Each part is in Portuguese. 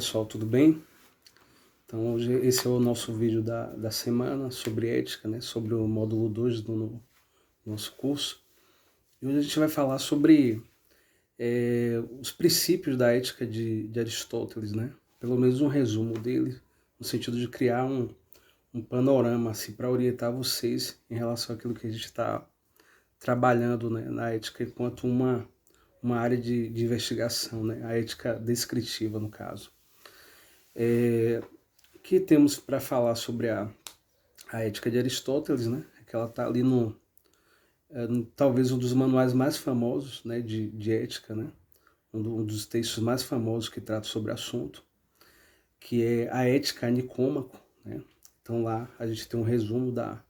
pessoal, tudo bem? Então hoje esse é o nosso vídeo da semana sobre ética, né? Sobre o módulo 2 do nosso curso. E hoje a gente vai falar sobre os princípios da ética de Aristóteles, né? Pelo menos um resumo dele, no sentido de criar um panorama assim, para orientar vocês em relação àquilo que a gente está trabalhando, né, na ética enquanto uma área de investigação, né? A ética descritiva, no caso. O que temos para falar sobre a ética de Aristóteles, né? Que ela está ali talvez um dos manuais mais famosos, né, de ética, né? Um dos textos mais famosos que trata sobre o assunto, que é a Ética a Nicômaco, né? Então lá a gente tem um resumo da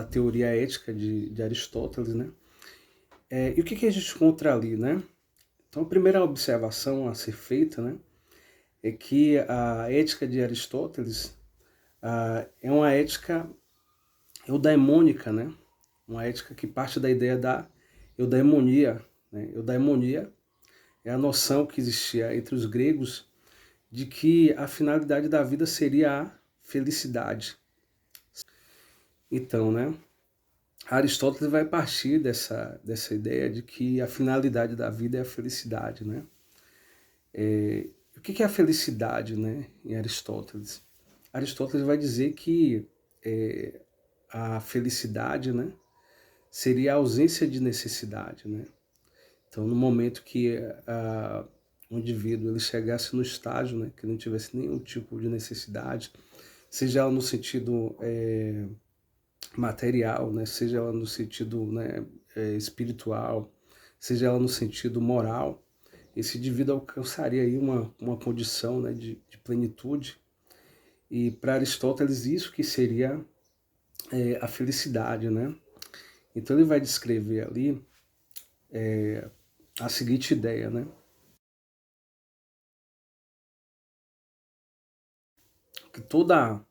teoria ética de Aristóteles, né? E o que a gente encontra ali, né? Então a primeira observação a ser feita, né, é que a ética de Aristóteles é uma ética eudaimônica, né? Uma ética que parte da ideia da eudaimonia, né? Eudaimonia é a noção que existia entre os gregos de que a finalidade da vida seria a felicidade. Então, né, Aristóteles vai partir dessa ideia de que a finalidade da vida é a felicidade, né? O que é a felicidade, né, em Aristóteles? Aristóteles vai dizer que a felicidade, né, seria a ausência de necessidade, né? Então, no momento que o indivíduo ele chegasse no estágio, né, que não tivesse nenhum tipo de necessidade, seja ela no sentido material, né, seja ela no sentido, né, espiritual, seja ela no sentido moral, esse indivíduo alcançaria aí uma condição, né, de plenitude. E para Aristóteles isso que seria a felicidade, né? Então ele vai descrever ali a seguinte ideia, né? Que toda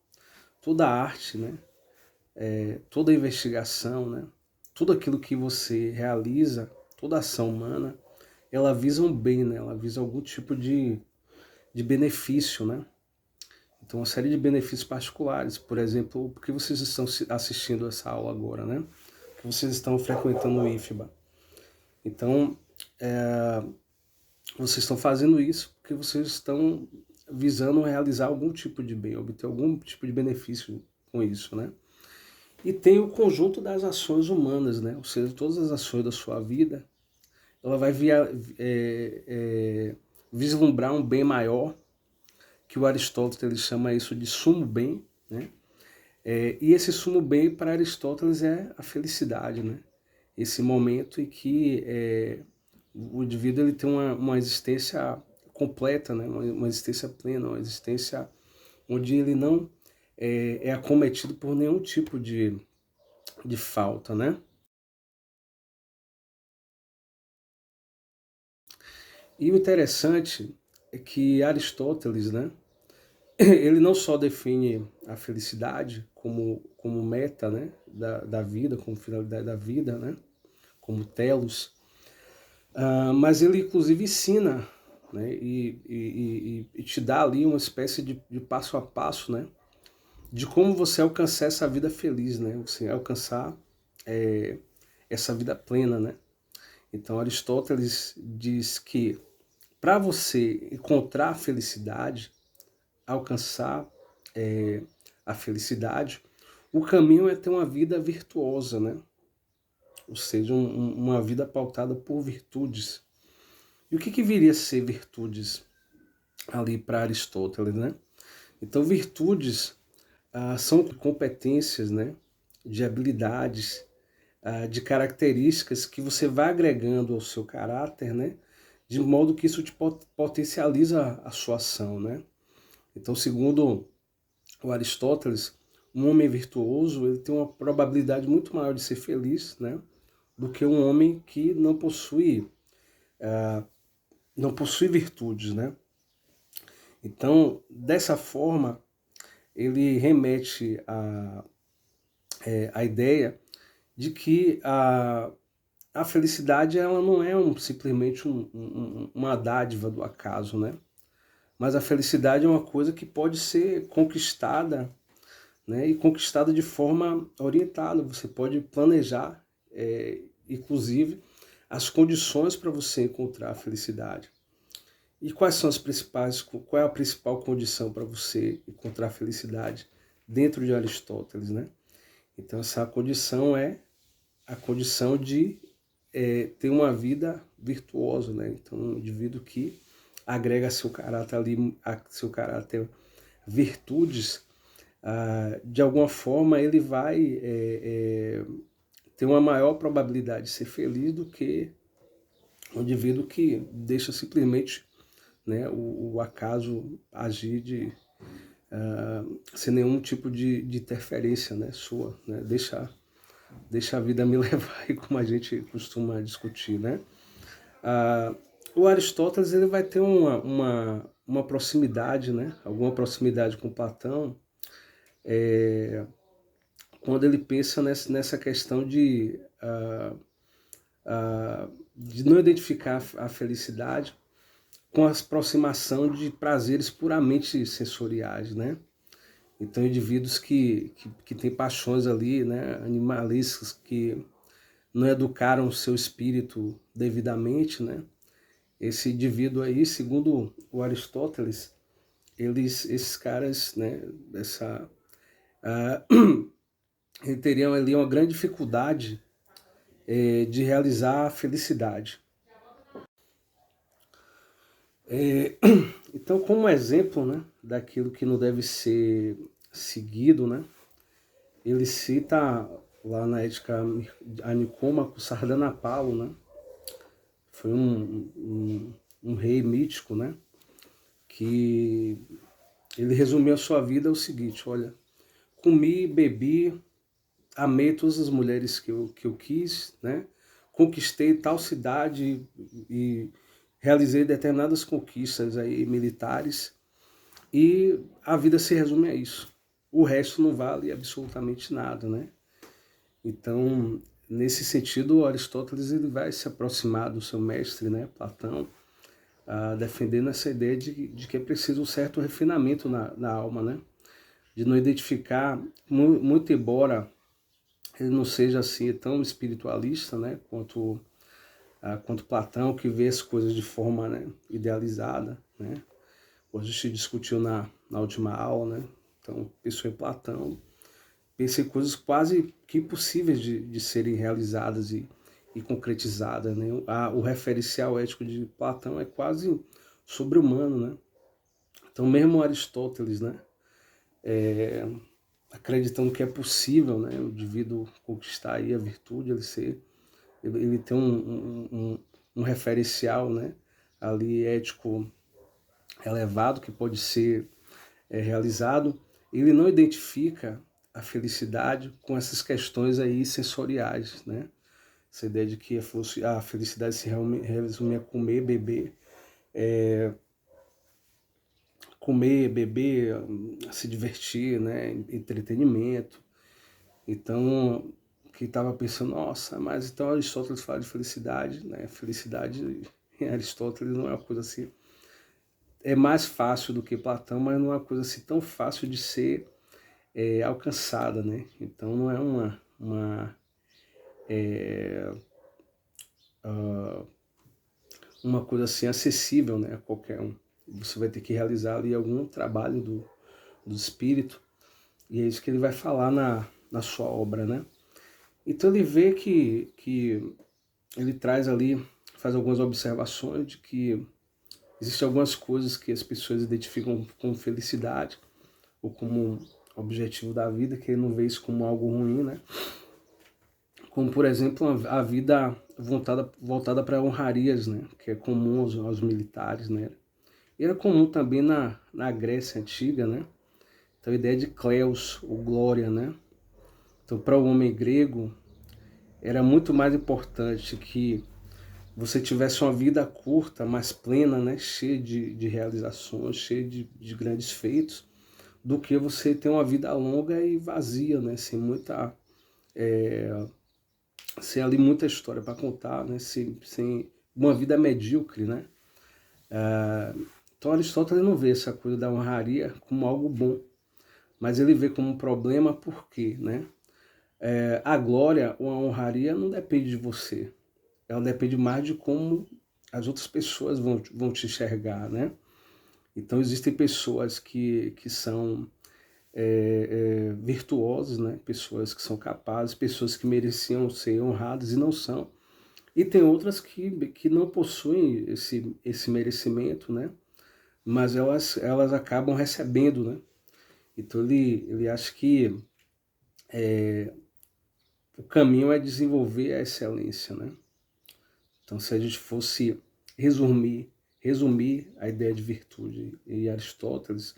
arte, né? Toda investigação, né? Tudo aquilo que você realiza, toda ação humana, ela visa um bem, né? Ela visa algum tipo de benefício, né? Então, uma série de benefícios particulares. Por exemplo, por que vocês estão assistindo essa aula agora, né? Porque vocês estão frequentando o IFBA. Então, vocês estão fazendo isso porque vocês estão visando realizar algum tipo de bem, obter algum tipo de benefício com isso, né? E tem o conjunto das ações humanas, né? Ou seja, todas as ações da sua vida, ela vai vislumbrar um bem maior, que o Aristóteles chama isso de sumo bem, né? E esse sumo bem para Aristóteles é a felicidade, né? Esse momento em que o indivíduo ele tem uma existência completa, né? Uma existência plena, uma existência onde ele não é acometido por nenhum tipo de falta, né? E o interessante é que Aristóteles, né, ele não só define a felicidade como meta, né, da vida, como finalidade da vida, né, como telos, mas ele inclusive ensina, né, e te dá ali uma espécie de passo a passo, né, de como você alcançar essa vida feliz, né, você alcançar essa vida plena, né. Então Aristóteles diz que para você encontrar a felicidade, alcançar a felicidade, o caminho é ter uma vida virtuosa, né? Ou seja, uma vida pautada por virtudes. E o que viria a ser virtudes ali para Aristóteles, né? Então, virtudes são competências, né? De habilidades, de características que você vai agregando ao seu caráter, né? De modo que isso te potencializa a sua ação, né? Então, segundo o Aristóteles, um homem virtuoso ele tem uma probabilidade muito maior de ser feliz, né, do que um homem que não possui virtudes, né? Então, dessa forma, ele remete a ideia de que a felicidade ela não é simplesmente uma dádiva do acaso, né? mas a felicidade é uma coisa que pode ser conquistada, né, e conquistada de forma orientada. Você pode planejar, inclusive, as condições para você encontrar a felicidade. E quais são as principais, qual é a principal condição para você encontrar a felicidade dentro de Aristóteles, né? Então essa condição é a condição de ter uma vida virtuosa, né? Então um indivíduo que agrega seu caráter ali, a seu caráter virtudes, de alguma forma ele vai ter uma maior probabilidade de ser feliz do que um indivíduo que deixa simplesmente, né, o acaso agir sem nenhum tipo de interferência, né, sua, né, deixa a vida me levar, aí, como a gente costuma discutir, né. O Aristóteles ele vai ter uma proximidade, né, alguma proximidade com Platão, quando ele pensa nessa questão de não identificar a felicidade com a aproximação de prazeres puramente sensoriais, né? Então, indivíduos que têm paixões ali, né, animalistas, que não educaram o seu espírito devidamente, né? Esse indivíduo aí, segundo o Aristóteles, esses caras, né, teriam ali uma grande dificuldade de realizar a felicidade. Então, como exemplo, né, daquilo que não deve ser seguido, né, ele cita lá na Ética a Nicômaco Sardanapalo, né, foi um rei mítico, né, que ele resumiu a sua vida o seguinte: olha, comi, bebi, amei todas as mulheres que eu quis, né, conquistei tal cidade e realizei determinadas conquistas aí militares, e a vida se resume a isso. O resto não vale absolutamente nada, né? Então, nesse sentido, Aristóteles ele vai se aproximar do seu mestre, né, Platão, defendendo essa ideia de que é preciso um certo refinamento na alma, né? De não identificar, muito embora ele não seja assim tão espiritualista, né, quanto Platão, que vê as coisas de forma, né, idealizada, né? Hoje a gente discutiu na última aula, né? Então, pensou em Platão, pensei em coisas quase que impossíveis de serem realizadas e concretizadas, né? O referencial ético de Platão é quase sobre-humano, né? Então, mesmo Aristóteles, né, acreditando que é possível, né, o indivíduo conquistar aí a virtude, ele tem um referencial, né, ali ético elevado que pode ser realizado, ele não identifica a felicidade com essas questões aí sensoriais, né? Essa ideia de que a felicidade se resume a comer, beber, se divertir, né? Entretenimento. Então, que estava pensando, nossa, mas então Aristóteles fala de felicidade, né? Felicidade em Aristóteles não é uma coisa assim, é mais fácil do que Platão, mas não é uma coisa assim tão fácil de ser alcançada, né? Então não é uma coisa assim acessível, né, a qualquer um. Você vai ter que realizar ali algum trabalho do espírito, e é isso que ele vai falar na sua obra, né? Então ele vê que ele traz ali, faz algumas observações de que existem algumas coisas que as pessoas identificam como felicidade ou como objetivo da vida, que ele não vê isso como algo ruim, né? Como, por exemplo, a vida voltada para honrarias, né? Que é comum aos militares, né? E era comum também na Grécia Antiga, né? Então a ideia de kleos, ou glória, né? Então para o homem grego era muito mais importante que você tivesse uma vida curta, mas plena, né? Cheia de realizações, cheia de grandes feitos, do que você ter uma vida longa e vazia, né? Sem ali muita história para contar, né? Sem uma vida medíocre, né? Então Aristóteles não vê essa coisa da honraria como algo bom, mas ele vê como um problema porque, né? A glória ou a honraria não depende de você, ela depende mais de como as outras pessoas vão te enxergar, né? Então existem pessoas que são virtuosas, né? Pessoas que são capazes, pessoas que mereciam ser honradas e não são. E tem outras que não possuem esse merecimento, né? Mas elas acabam recebendo, né? Então ele acha que o caminho é desenvolver a excelência, né? Então se a gente fosse resumir a ideia de virtude em Aristóteles,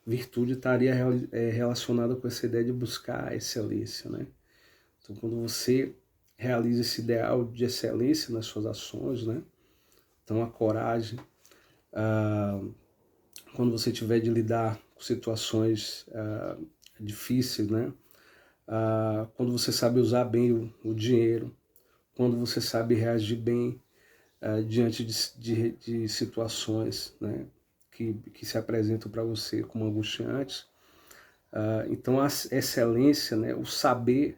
virtude estaria relacionada com essa ideia de buscar a excelência, né? Então quando você realiza esse ideal de excelência nas suas ações, né? Então a coragem, quando você tiver de lidar com situações difíceis, né? Quando você sabe usar bem o dinheiro, quando você sabe reagir bem diante de situações, né? que se apresentam para você como angustiantes. Então a excelência, né? O saber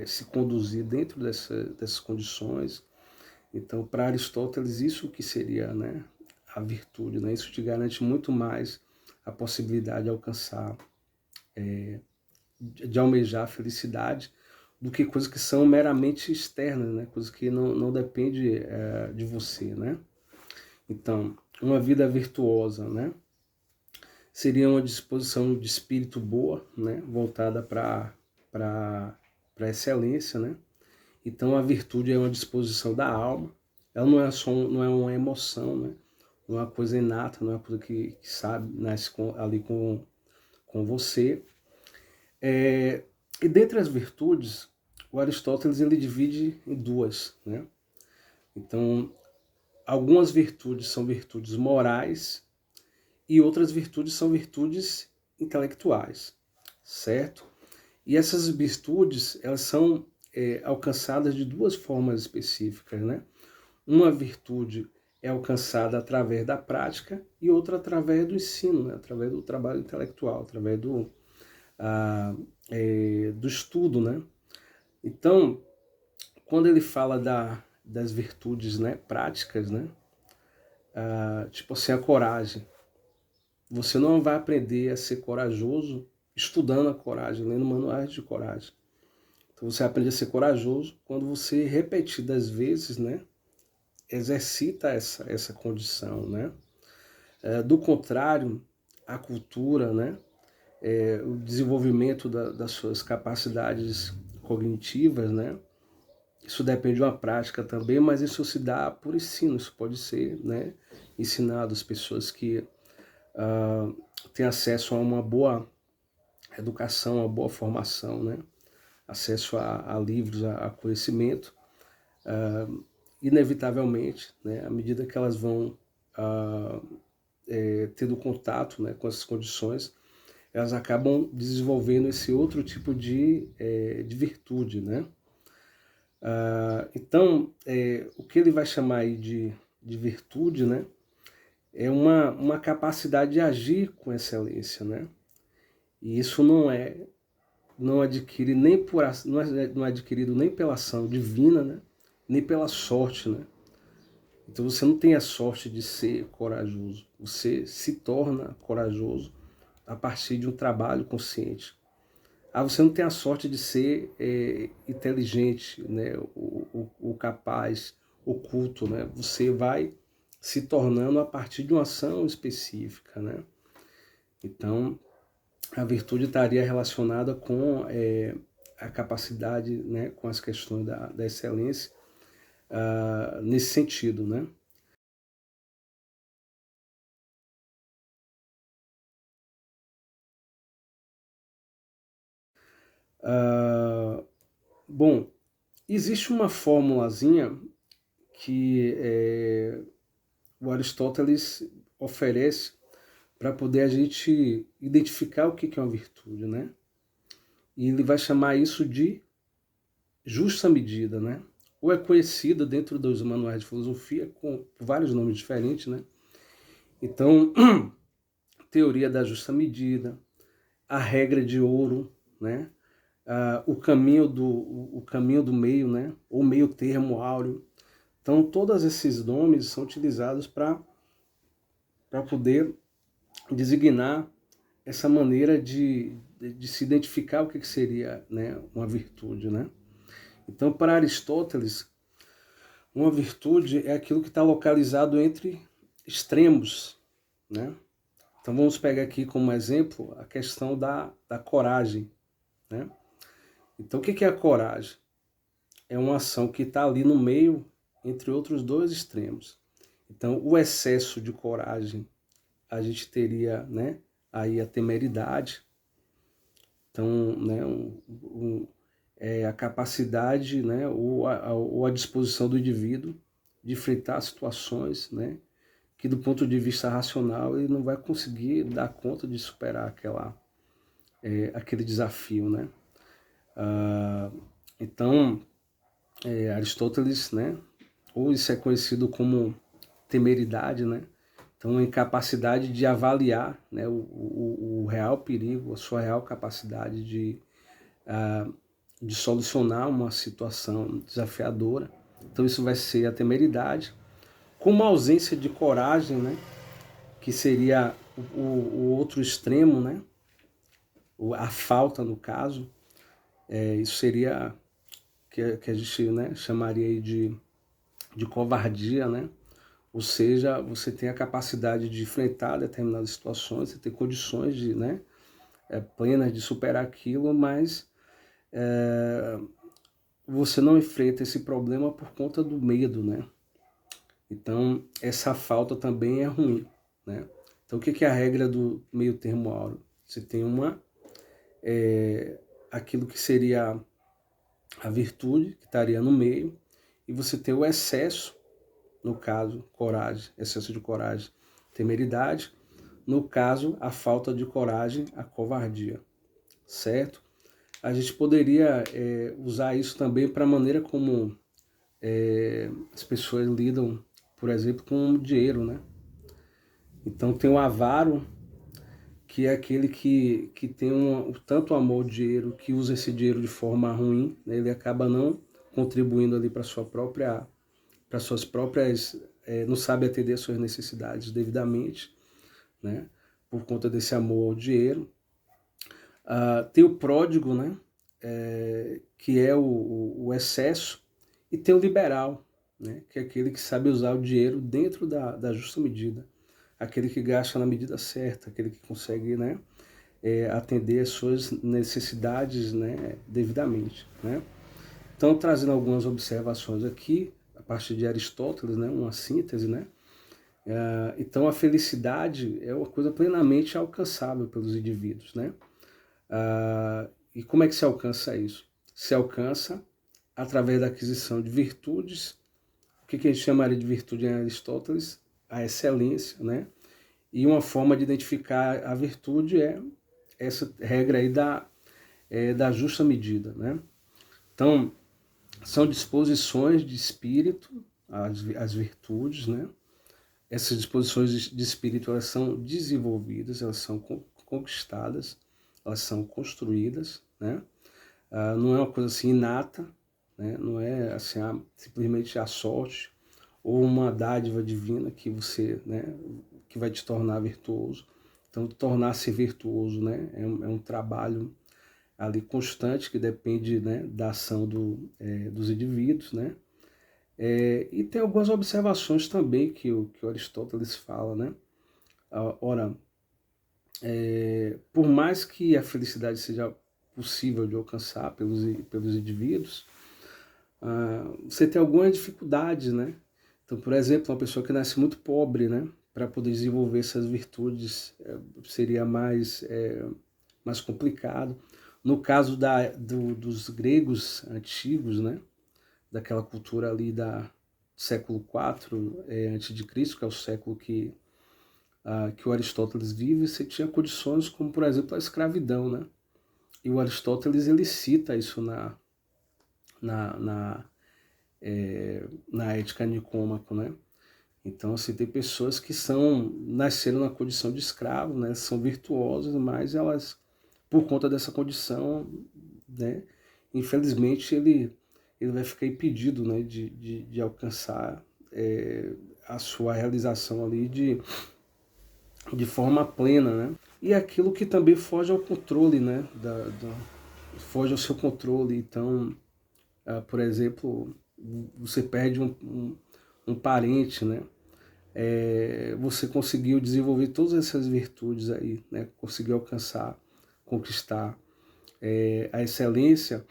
se conduzir dentro dessas condições. Então, para Aristóteles, isso que seria, né, a virtude, né? Isso te garante muito mais a possibilidade de alcançar, de almejar a felicidade, do que coisas que são meramente externas, né? Coisas que não dependem de você, né? Então, uma vida virtuosa, né? Seria uma disposição de espírito boa, né? Voltada para a excelência, né? Então a virtude é uma disposição da alma, ela não é só não é uma emoção, né? Não é uma coisa inata, não é uma coisa que sabe, nasce ali com você. E dentre as virtudes, o Aristóteles ele divide em duas, né? Então, algumas virtudes são virtudes morais e outras virtudes são virtudes intelectuais, certo? E essas virtudes, elas são alcançadas de duas formas específicas, né? Uma virtude é alcançada através da prática e outra através do ensino, né? Através do trabalho intelectual, através do estudo, né? Então, quando ele fala das virtudes, né, práticas, né? Tipo assim, a coragem. Você não vai aprender a ser corajoso estudando a coragem, lendo manuais de coragem. Então você aprende a ser corajoso quando você, repetidas vezes, né, exercita essa condição, né? Do contrário, a cultura, né, o desenvolvimento das suas capacidades cognitivas, né, isso depende de uma prática também, mas isso se dá por ensino, isso pode ser, né, ensinado às pessoas que têm acesso a uma boa educação, uma boa formação, né, acesso a livros, a conhecimento, inevitavelmente, né, à medida que elas vão tendo contato, né, com essas condições, elas acabam desenvolvendo esse outro tipo de virtude, né? Então, o que ele vai chamar aí de virtude, né, é uma capacidade de agir com excelência, né? E isso não adquire nem não é adquirido nem pela ação divina, né, nem pela sorte, né? Então você não tem a sorte de ser corajoso, você se torna corajoso a partir de um trabalho consciente. Você não tem a sorte de ser inteligente, né, o capaz, o culto, né? Você vai se tornando a partir de uma ação específica, né? Então, a virtude estaria relacionada com a capacidade, né, com as questões da excelência, nesse sentido, né? Bom, existe uma formulazinha que o Aristóteles oferece para poder a gente identificar o que é uma virtude, né? E ele vai chamar isso de justa medida, né? Ou é conhecida dentro dos manuais de filosofia com vários nomes diferentes, né? Então, teoria da justa medida, a regra de ouro, né? O caminho do meio, né? O meio termo áureo. Então, todos esses nomes são utilizados para poder designar essa maneira de se identificar o que seria, né, uma virtude, né? Então, para Aristóteles, uma virtude é aquilo que está localizado entre extremos, né? Então, vamos pegar aqui como exemplo a questão da coragem, né? Então, o que é a coragem? É uma ação que está ali no meio entre outros dois extremos. Então, o excesso de coragem, a gente teria, né, aí a temeridade. Então, né, a capacidade, né, ou a disposição do indivíduo de enfrentar situações, né, que do ponto de vista racional ele não vai conseguir dar conta de superar aquele desafio, né? Então, Aristóteles, né, ou isso é conhecido como temeridade, né? Então, a incapacidade de avaliar, né, o real perigo, a sua real capacidade de solucionar uma situação desafiadora. Então, isso vai ser a temeridade. Com uma ausência de coragem, né, que seria o outro extremo, né, a falta, no caso, isso seria que a gente, né, chamaria aí de covardia, né? Ou seja, você tem a capacidade de enfrentar determinadas situações, você tem condições de, né, plenas de superar aquilo, mas você não enfrenta esse problema por conta do medo, né? Então, essa falta também é ruim, né? Então, o que é a regra do meio termo áureo? Você tem aquilo que seria a virtude, que estaria no meio, e você tem o excesso, no caso, coragem, excesso de coragem, temeridade, no caso, a falta de coragem, a covardia, certo? A gente poderia usar isso também para a maneira como as pessoas lidam, por exemplo, com o dinheiro, né? Então tem o avaro, que é aquele que tem tanto amor ao dinheiro, que usa esse dinheiro de forma ruim, né? Ele acaba não contribuindo ali para suas próprias, não sabe atender às suas necessidades devidamente, né? Por conta desse amor ao dinheiro. Tem o pródigo, né? Que é o excesso, e tem o liberal, né? Que é aquele que sabe usar o dinheiro dentro da justa medida, aquele que gasta na medida certa, aquele que consegue, né, atender as suas necessidades, né, devidamente, né? Então, trazendo algumas observações aqui, a partir de Aristóteles, né, uma síntese, né? Então, a felicidade é uma coisa plenamente alcançável pelos indivíduos, né? E como é que se alcança isso? Se alcança através da aquisição de virtudes. O que a gente chamaria de virtude em Aristóteles? A excelência, né? E uma forma de identificar a virtude é essa regra aí da justa medida, né? Então, são disposições de espírito, as virtudes, né? Essas disposições de espírito, elas são desenvolvidas, elas são conquistadas, elas são construídas, né? Não é uma coisa assim inata, né? Não é assim simplesmente a sorte ou uma dádiva divina que você, né, que vai te tornar virtuoso. Então, tornar-se virtuoso, né, é um trabalho ali constante que depende, né, da ação dos indivíduos, né. E tem algumas observações também que o Aristóteles fala, né. Ora, por mais que a felicidade seja possível de alcançar pelos indivíduos, você tem algumas dificuldades, né? Então, por exemplo, uma pessoa que nasce muito pobre, né? Para poder desenvolver essas virtudes seria mais complicado. No caso dos gregos antigos, né? Daquela cultura ali da século IV antes de Cristo, que é o século que o Aristóteles vive, você tinha condições como, por exemplo, a escravidão, né? E o Aristóteles ele cita isso na, na Ética Nicômaco, né? Então, assim, tem pessoas que nasceram na condição de escravo, né? São virtuosas, mas elas, por conta dessa condição, né? Infelizmente, ele vai ficar impedido, né? De alcançar a sua realização ali de forma plena, né? E aquilo que também foge ao controle, né? Foge ao seu controle. Então, por exemplo, você perde um parente, né? Você conseguiu desenvolver todas essas virtudes aí, né? Conseguiu alcançar, conquistar a excelência,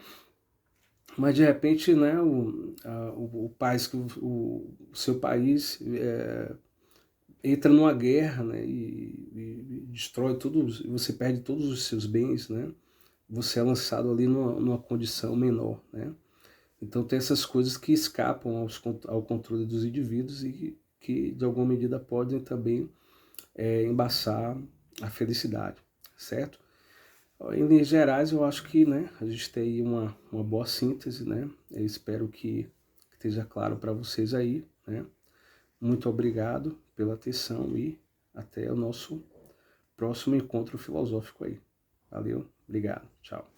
mas de repente, né? O país que o seu país entra numa guerra, né? E destrói todos, você perde todos os seus bens, né? Você é lançado ali numa condição menor, né? Então tem essas coisas que escapam ao controle dos indivíduos e que de alguma medida podem também embaçar a felicidade, certo? Em linhas gerais, eu acho que, né, a gente tem aí uma boa síntese, né? Eu espero que esteja claro para vocês aí, né? Muito obrigado pela atenção e até o nosso próximo encontro filosófico aí. Valeu, obrigado, tchau.